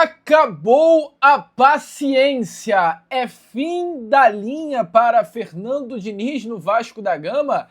Acabou a paciência. É fim da linha para Fernando Diniz no Vasco da Gama?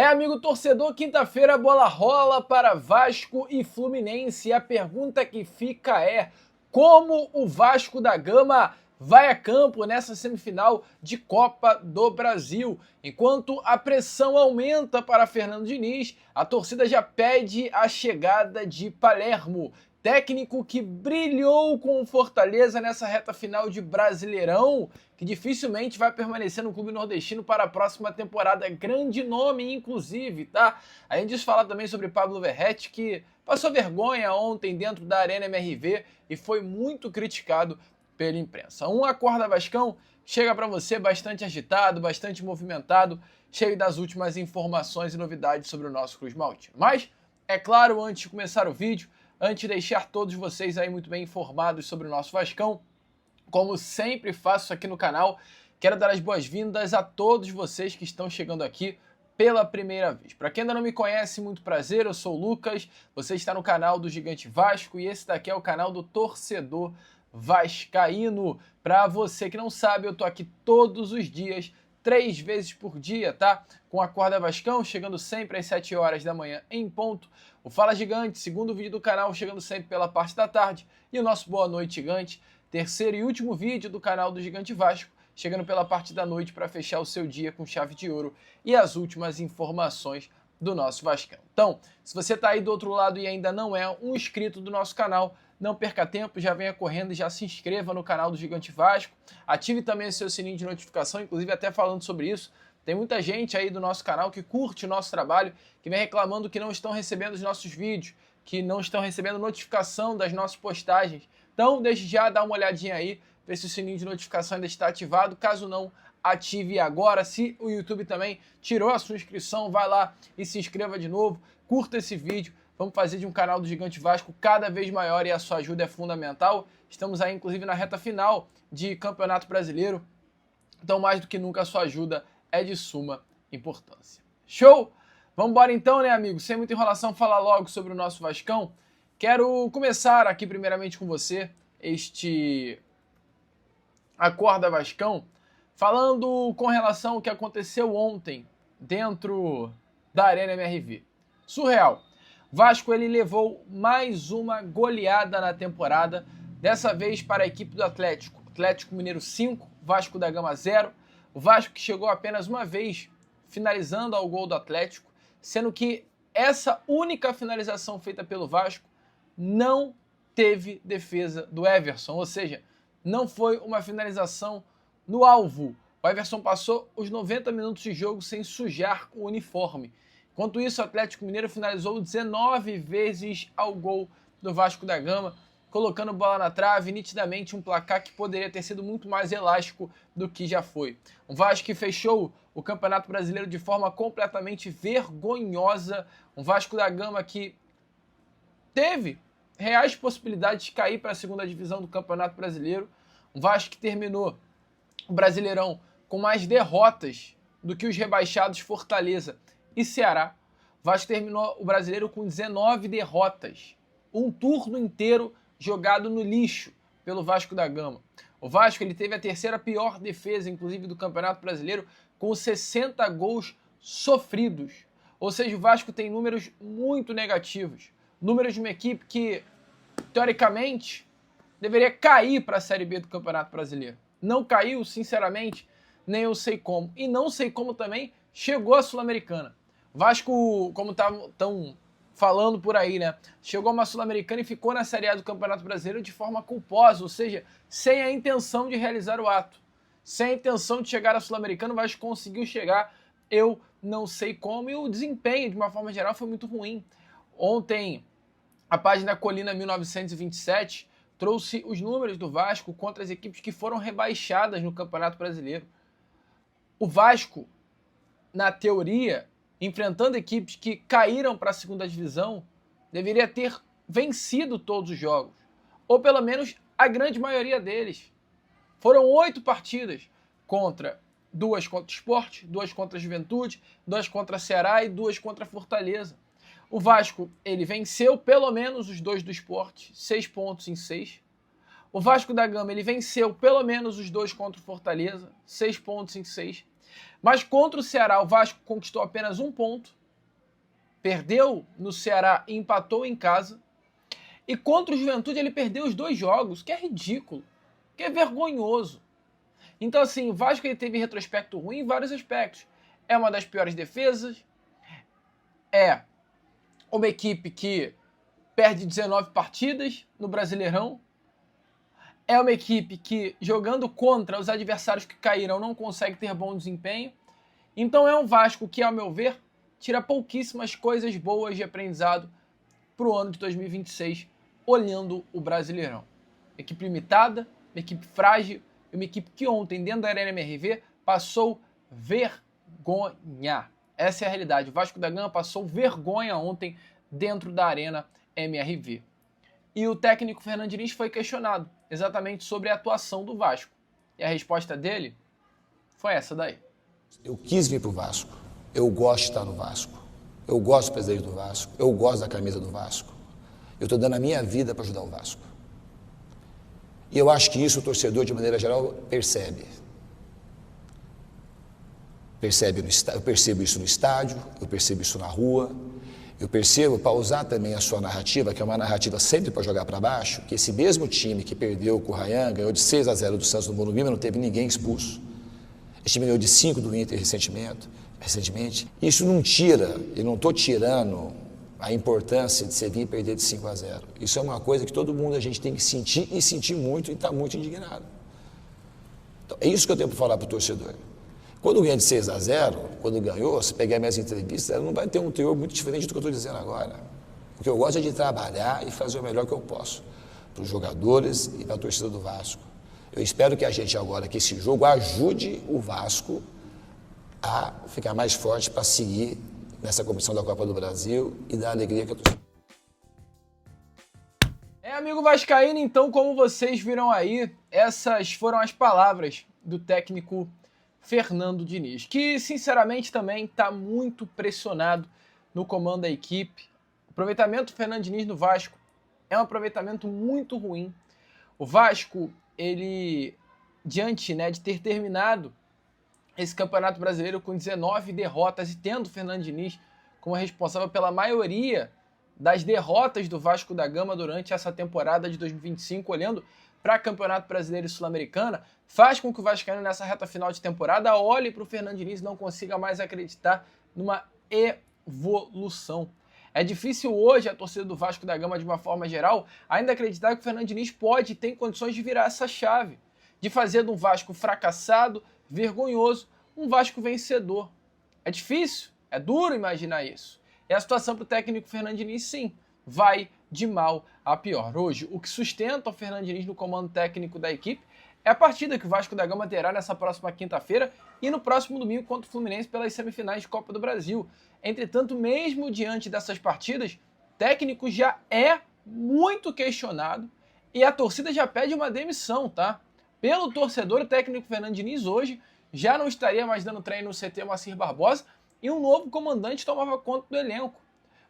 Amigo torcedor, quinta-feira a bola rola para Vasco e Fluminense. E a pergunta que fica é: como o Vasco da Gama vai a campo nessa semifinal de Copa do Brasil? Enquanto a pressão aumenta para Fernando Diniz, a torcida já pede a chegada de Palermo, técnico que brilhou com o Fortaleza nessa reta final de Brasileirão, que dificilmente vai permanecer no clube nordestino para a próxima temporada. Grande nome, inclusive, tá? A gente fala também sobre Pablo Verratti, que passou vergonha ontem dentro da Arena MRV e foi muito criticado pela imprensa. Um Acorda Vascão chega para você bastante agitado, bastante movimentado, cheio das últimas informações e novidades sobre o nosso Cruz Maltino. Mas, é claro, antes de começar o vídeo, antes de deixar todos vocês aí muito bem informados sobre o nosso Vascão, como sempre faço aqui no canal, quero dar as boas-vindas a todos vocês que estão chegando aqui pela primeira vez. Para quem ainda não me conhece, muito prazer, eu sou o Lucas, você está no canal do Gigante Vasco e esse daqui é o canal do Torcedor Vascaíno. Para você que não sabe, eu tô aqui todos os dias, 3 vezes por dia, tá? Com a Acorda Vascão, chegando sempre às 7 horas da manhã em ponto. O Fala Gigante, segundo vídeo do canal, chegando sempre pela parte da tarde. E o nosso Boa Noite Gigante, terceiro e último vídeo do canal do Gigante Vasco, chegando pela parte da noite para fechar o seu dia com chave de ouro e as últimas informações do nosso Vascão. Então, se você está aí do outro lado e ainda não é um inscrito do nosso canal, não perca tempo, já venha correndo e já se inscreva no canal do Gigante Vasco. Ative também o seu sininho de notificação, inclusive até falando sobre isso. Tem muita gente aí do nosso canal que curte o nosso trabalho, que vem reclamando que não estão recebendo os nossos vídeos, que não estão recebendo notificação das nossas postagens. Então, desde já, dá uma olhadinha aí, ver se o sininho de notificação ainda está ativado. Caso não, ative agora. Se o YouTube também tirou a sua inscrição, vai lá e se inscreva de novo. Curta esse vídeo. Vamos fazer de um canal do Gigante Vasco cada vez maior e a sua ajuda é fundamental. Estamos aí, inclusive, na reta final de Campeonato Brasileiro. Então, mais do que nunca, a sua ajuda é de suma importância. Show? Vamos embora então, né, amigo? Sem muita enrolação, falar logo sobre o nosso Vascão. Quero começar aqui primeiramente com você, este Acorda Vascão, falando com relação ao que aconteceu ontem dentro da Arena MRV. Surreal. Vasco, ele levou mais uma goleada na temporada, dessa vez para a equipe do Atlético. Atlético Mineiro 5, Vasco da Gama 0. O Vasco que chegou apenas uma vez finalizando ao gol do Atlético, sendo que essa única finalização feita pelo Vasco não teve defesa do Everson, ou seja, não foi uma finalização no alvo. O Everson passou os 90 minutos de jogo sem sujar o uniforme. Enquanto isso, o Atlético Mineiro finalizou 19 vezes ao gol do Vasco da Gama, colocando bola na trave, nitidamente um placar que poderia ter sido muito mais elástico do que já foi. O Vasco que fechou o Campeonato Brasileiro de forma completamente vergonhosa, um Vasco da Gama que teve reais possibilidades de cair para a segunda divisão do Campeonato Brasileiro, um Vasco que terminou o Brasileirão com mais derrotas do que os rebaixados Fortaleza e Ceará. O Vasco terminou o Brasileiro com 19 derrotas, um turno inteiro jogado no lixo pelo Vasco da Gama. O Vasco ele teve a terceira pior defesa, inclusive, do Campeonato Brasileiro, com 60 gols sofridos. Ou seja, o Vasco tem números muito negativos. Números de uma equipe que, teoricamente, deveria cair para a Série B do Campeonato Brasileiro. Não caiu, sinceramente, nem eu sei como. E não sei como também chegou à Sul-Americana. O Vasco, como estão falando por aí, né? Chegou a uma Sul-Americana e ficou na Série A do Campeonato Brasileiro de forma culposa, ou seja, sem a intenção de realizar o ato. Sem a intenção de chegar à Sul-Americana, o Vasco conseguiu chegar, eu não sei como, e o desempenho, de uma forma geral, foi muito ruim. Ontem, a página Colina 1927 trouxe os números do Vasco contra as equipes que foram rebaixadas no Campeonato Brasileiro. O Vasco, na teoria, enfrentando equipes que caíram para a segunda divisão, deveria ter vencido todos os jogos, ou pelo menos a grande maioria deles. Foram 8 partidas, 2 contra o Sport, 2 contra a Juventude, 2 contra a Ceará e 2 contra a Fortaleza. O Vasco, ele venceu pelo menos os 2 do Sport, 6 pontos em 6. O Vasco da Gama ele venceu pelo menos os 2 contra o Fortaleza, 6 pontos em 6. Mas contra o Ceará o Vasco conquistou apenas 1 ponto. Perdeu no Ceará e empatou em casa. E contra o Juventude ele perdeu os 2 jogos, que é ridículo, que é vergonhoso. Então assim, o Vasco ele teve retrospecto ruim em vários aspectos. É uma das piores defesas, é uma equipe que perde 19 partidas no Brasileirão, é uma equipe que, jogando contra os adversários que caíram, não consegue ter bom desempenho. Então é um Vasco que, ao meu ver, tira pouquíssimas coisas boas de aprendizado para o ano de 2026, olhando o Brasileirão. Equipe limitada, uma equipe frágil, uma equipe que ontem, dentro da Arena MRV, passou vergonha. Essa é a realidade. O Vasco da Gama passou vergonha ontem dentro da Arena MRV. E o técnico Fernando Diniz foi questionado exatamente sobre a atuação do Vasco. E a resposta dele foi essa daí. Eu quis vir para o Vasco. Eu gosto de estar no Vasco. Eu gosto do presidente do Vasco. Eu gosto da camisa do Vasco. Eu estou dando a minha vida para ajudar o Vasco. E eu acho que isso o torcedor, de maneira geral, percebe. Eu percebo isso no estádio, eu percebo isso na rua. Eu percebo, para usar também a sua narrativa, que é uma narrativa sempre para jogar para baixo, que esse mesmo time que perdeu com o Ryan, ganhou de 6-0 do Santos no Morumbi, mas não teve ninguém expulso. Esse time ganhou de 5 do Inter recentemente. Isso não tira, eu não estou tirando a importância de você vir perder de 5-0. Isso é uma coisa que todo mundo a gente tem que sentir e sentir muito e está muito indignado. Então, é isso que eu tenho para falar para o torcedor. Quando ganha de 6-0, quando ganhou, se pegar minhas entrevistas, ela não vai ter um teor muito diferente do que eu estou dizendo agora. O que eu gosto é de trabalhar e fazer o melhor que eu posso para os jogadores e para a torcida do Vasco. Eu espero que a gente agora, que esse jogo ajude o Vasco a ficar mais forte para seguir nessa competição da Copa do Brasil e dar alegria que eu torcida. Amigo vascaíno, então, como vocês viram aí, essas foram as palavras do técnico Fernando Diniz, que sinceramente também está muito pressionado no comando da equipe. O aproveitamento do Fernando Diniz no Vasco é um aproveitamento muito ruim. O Vasco, ele, diante de ter terminado esse Campeonato Brasileiro com 19 derrotas e tendo o Fernando Diniz como responsável pela maioria das derrotas do Vasco da Gama durante essa temporada de 2025, olhando para Campeonato Brasileiro e Sul-Americana, faz com que o vascaíno nessa reta final de temporada olhe para o Fernando Diniz e não consiga mais acreditar numa evolução. É difícil hoje a torcida do Vasco da Gama, de uma forma geral, ainda acreditar que o Fernando Diniz pode e tem condições de virar essa chave, de fazer de um Vasco fracassado, vergonhoso, um Vasco vencedor. É difícil, é duro imaginar isso. E a situação para o técnico Fernando Diniz, sim, vai de mal a pior. Hoje, o que sustenta o Fernando Diniz no comando técnico da equipe é a partida que o Vasco da Gama terá nessa próxima quinta-feira e no próximo domingo contra o Fluminense pelas semifinais de Copa do Brasil. Entretanto, mesmo diante dessas partidas, o técnico já é muito questionado e a torcida já pede uma demissão, tá? Pelo torcedor, o técnico Fernando Diniz hoje já não estaria mais dando treino no CT Moacir Barbosa e um novo comandante tomava conta do elenco.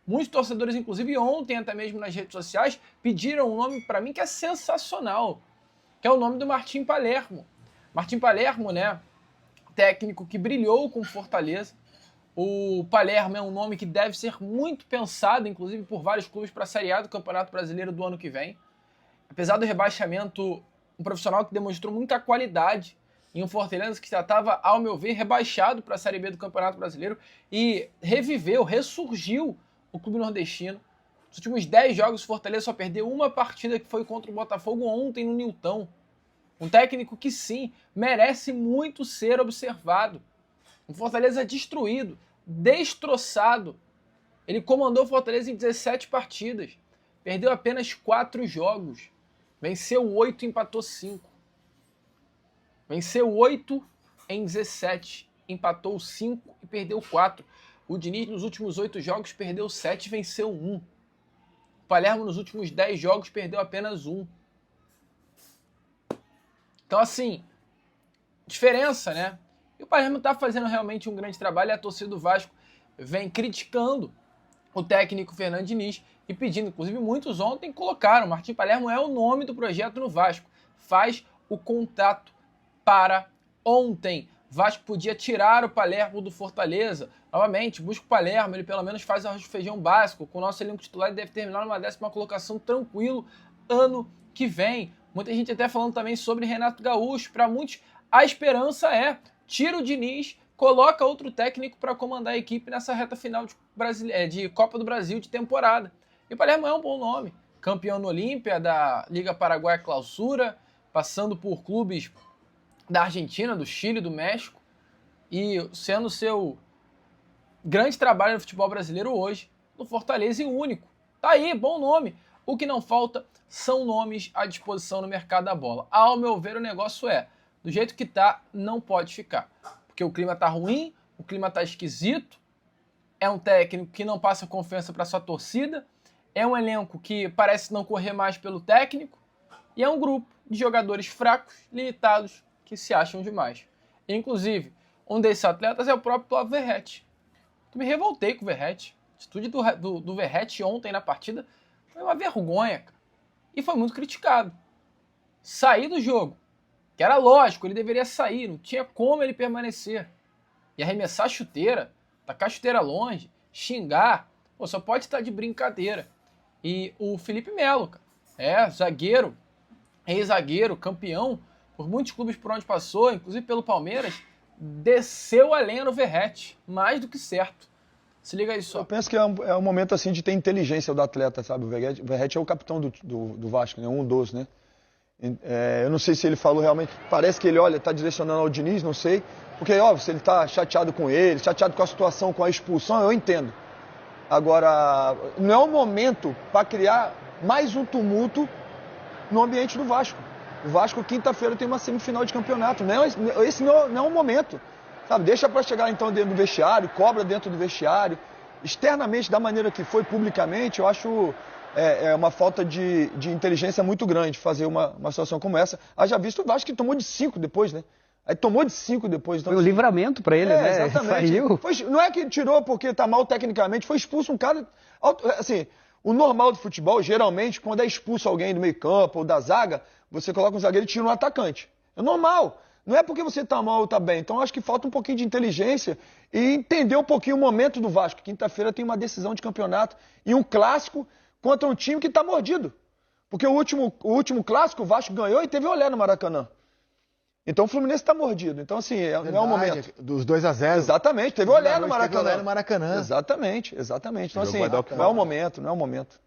Muitos torcedores, inclusive ontem, até mesmo nas redes sociais, pediram um nome para mim que é sensacional, que é o nome do Martim Palermo. Martim Palermo, técnico que brilhou com Fortaleza. O Palermo é um nome que deve ser muito pensado, inclusive por vários clubes, para a Série A do Campeonato Brasileiro do ano que vem. Apesar do rebaixamento, um profissional que demonstrou muita qualidade em um Fortaleza que já estava, ao meu ver, rebaixado para a Série B do Campeonato Brasileiro e ressurgiu o clube nordestino. Nos últimos 10 jogos, o Fortaleza só perdeu uma partida, que foi contra o Botafogo ontem no Nilton. Um técnico que, sim, merece muito ser observado. Um Fortaleza destruído, destroçado. Ele comandou o Fortaleza em 17 partidas. Perdeu apenas 4 jogos. Venceu 8 e empatou 5. Venceu 8 em 17. Empatou 5 e perdeu 4. O Diniz, nos últimos 8 jogos, perdeu 7 e venceu 1. O Palermo, nos últimos 10 jogos, perdeu apenas 1. Então, assim, diferença, né? E o Palermo está fazendo realmente um grande trabalho e a torcida do Vasco vem criticando o técnico Fernando Diniz e pedindo, inclusive muitos ontem colocaram, Martim Palermo é o nome do projeto no Vasco. faz o contrato para ontem. Vasco podia tirar o Palermo do Fortaleza. Novamente, busca o Palermo, ele pelo menos faz arroz de feijão básico. Com o nosso elenco titular, ele deve terminar numa 10ª colocação tranquilo ano que vem. Muita gente até falando também sobre Renato Gaúcho. Para muitos, a esperança é tira o Diniz, coloca outro técnico para comandar a equipe nessa reta final de Copa do Brasil de temporada. E o Palermo é um bom nome. Campeão no Olímpia, da Liga Paraguaia Clausura, passando por clubes da Argentina, do Chile, do México, e sendo seu grande trabalho no futebol brasileiro hoje, no Fortaleza e único. Tá aí, bom nome. O que não falta são nomes à disposição no mercado da bola. Ao meu ver, o negócio do jeito que tá, não pode ficar. Porque o clima tá ruim, o clima tá esquisito, é um técnico que não passa confiança para sua torcida, é um elenco que parece não correr mais pelo técnico, e é um grupo de jogadores fracos, limitados, que se acham demais. Inclusive, um desses atletas é o próprio Flávio Verratti. Eu me revoltei com o Verratti. A atitude do Verratti ontem na partida foi uma vergonha, cara. E foi muito criticado. Sair do jogo, que era lógico, ele deveria sair, não tinha como ele permanecer. E arremessar a chuteira, tacar a chuteira longe, xingar, pô, só pode estar de brincadeira. E o Felipe Melo, cara, zagueiro, ex-zagueiro, campeão, por muitos clubes por onde passou, inclusive pelo Palmeiras, desceu a lenha no Verratti, mais do que certo. Se liga aí só. Eu penso que é um momento assim de ter inteligência do atleta, sabe? O Verratti é o capitão do Vasco, né? Um dos, né? Eu não sei se ele falou realmente, parece que ele, tá direcionando ao Diniz, não sei. Porque, óbvio, se ele tá chateado com ele, chateado com a situação, com a expulsão, eu entendo. Agora, não é o momento para criar mais um tumulto no ambiente do Vasco. O Vasco, quinta-feira, tem uma semifinal de campeonato. Esse não é o momento. Sabe? Deixa para chegar, então, dentro do vestiário, cobra dentro do vestiário. Externamente, da maneira que foi, publicamente, eu acho uma falta de inteligência muito grande fazer uma situação como essa. Haja visto o Vasco que tomou de 5 depois, né? Aí tomou de 5 depois. Então, foi o livramento para ele, né? Exatamente. Saiu. Não é que tirou porque tá mal tecnicamente, foi expulso um cara... Assim, o normal do futebol, geralmente, quando é expulso alguém do meio campo ou da zaga, você coloca um zagueiro e tira um atacante. É normal. Não é porque você tá mal ou tá bem. Então, acho que falta um pouquinho de inteligência e entender um pouquinho o momento do Vasco. Quinta-feira tem uma decisão de campeonato e um clássico contra um time que tá mordido. Porque o último clássico, o Vasco ganhou e teve olé no Maracanã. Então o Fluminense está mordido. Então, assim, não é o momento. Dos 2-0. Exatamente, teve olé no Maracanã. Teve olé no Maracanã. Exatamente. Então, assim, não é o momento.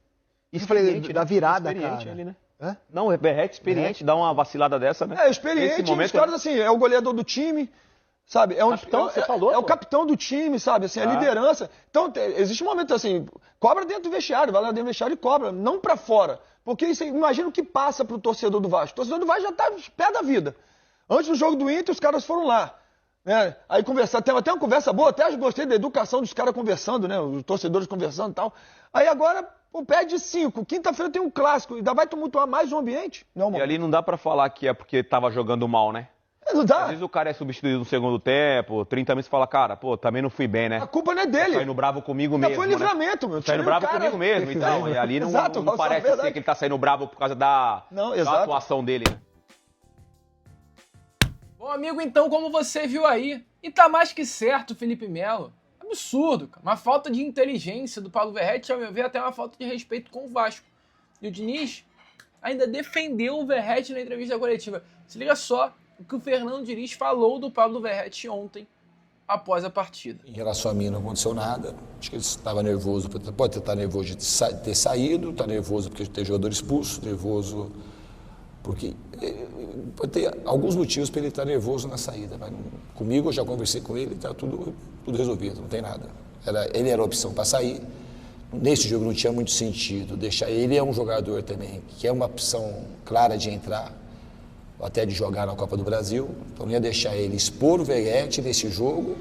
Isso falei da virada, cara. Ali, né? Hã? Não, o Verratti experiente, dá uma vacilada dessa, né? Experiente, Esse momento, os caras, assim, é o goleador do time, sabe? Você falou, o capitão do time, sabe? Assim, a liderança. Então, existe um momento, assim, cobra dentro do vestiário, vai lá dentro do vestiário e cobra, não pra fora. Porque isso, imagina o que passa pro torcedor do Vasco. O torcedor do Vasco já tá pé da vida. Antes do jogo do Inter, os caras foram lá. Né? Aí conversar, teve até uma conversa boa, até gostei da educação dos caras conversando, né? Os torcedores conversando e tal. Aí agora, perde 5. Quinta-feira tem um clássico, ainda vai tumultuar mais o ambiente. Não, e ali não dá pra falar que é porque tava jogando mal, né? Não dá. Às vezes o cara é substituído no segundo tempo, 30 minutos, e fala, cara, pô, também não fui bem, né? A culpa não é dele. Tá saindo bravo comigo mesmo. Foi livramento, meu. Saindo bravo comigo mesmo, então. E ali não, Exato, não parece ser que ele tá saindo bravo por causa da atuação dele, né? Bom, amigo, então, como você viu aí, e tá mais que certo o Felipe Melo. Absurdo, cara. Uma falta de inteligência do Paulo Verratti, ao meu ver, até uma falta de respeito com o Vasco. E o Diniz ainda defendeu o Verratti na entrevista coletiva. Se liga só o que o Fernando Diniz falou do Pablo Verratti ontem, após a partida. Em relação a mim, não aconteceu nada. Acho que ele estava nervoso, pode estar nervoso de ter saído, está nervoso porque ter jogador expulso, nervoso porque pode ter alguns motivos para ele estar nervoso na saída. Mas comigo, eu já conversei com ele, está tudo resolvido, não tem nada. Ele era a opção para sair. Nesse jogo não tinha muito sentido deixar. Ele é um jogador também que é uma opção clara de entrar, até de jogar na Copa do Brasil. Então não ia deixar ele expor o Verratti nesse jogo,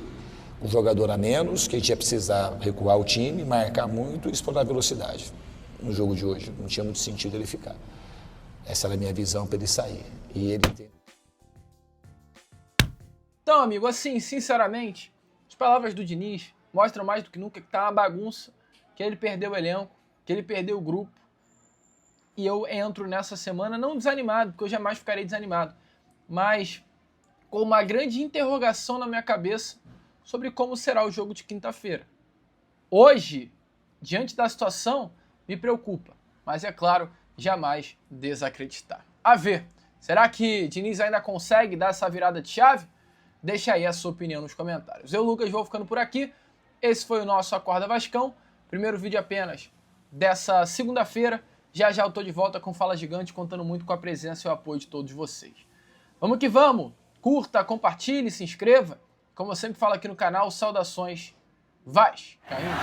um jogador a menos, que a gente ia precisar recuar o time, marcar muito e explorar a velocidade. No jogo de hoje, não tinha muito sentido ele ficar. Essa era a minha visão para ele sair. E ele tem... Então, amigo, assim, sinceramente, as palavras do Diniz mostram mais do que nunca que tá uma bagunça, que ele perdeu o elenco, que ele perdeu o grupo. e eu entro nessa semana não desanimado, porque eu jamais ficarei desanimado, mas com uma grande interrogação na minha cabeça sobre como será o jogo de quinta-feira. Hoje, diante da situação, me preocupa, mas é claro, jamais desacreditar. A ver, será que Diniz ainda consegue dar essa virada de chave? Deixa aí a sua opinião nos comentários. Eu, Lucas, vou ficando por aqui. Esse foi o nosso Acorda Vascão. Primeiro vídeo apenas dessa segunda-feira. Já já eu tô de volta com Fala Gigante, contando muito com a presença e o apoio de todos vocês. Vamos que vamos! Curta, compartilhe, se inscreva. Como eu sempre falo aqui no canal, saudações vascaínas.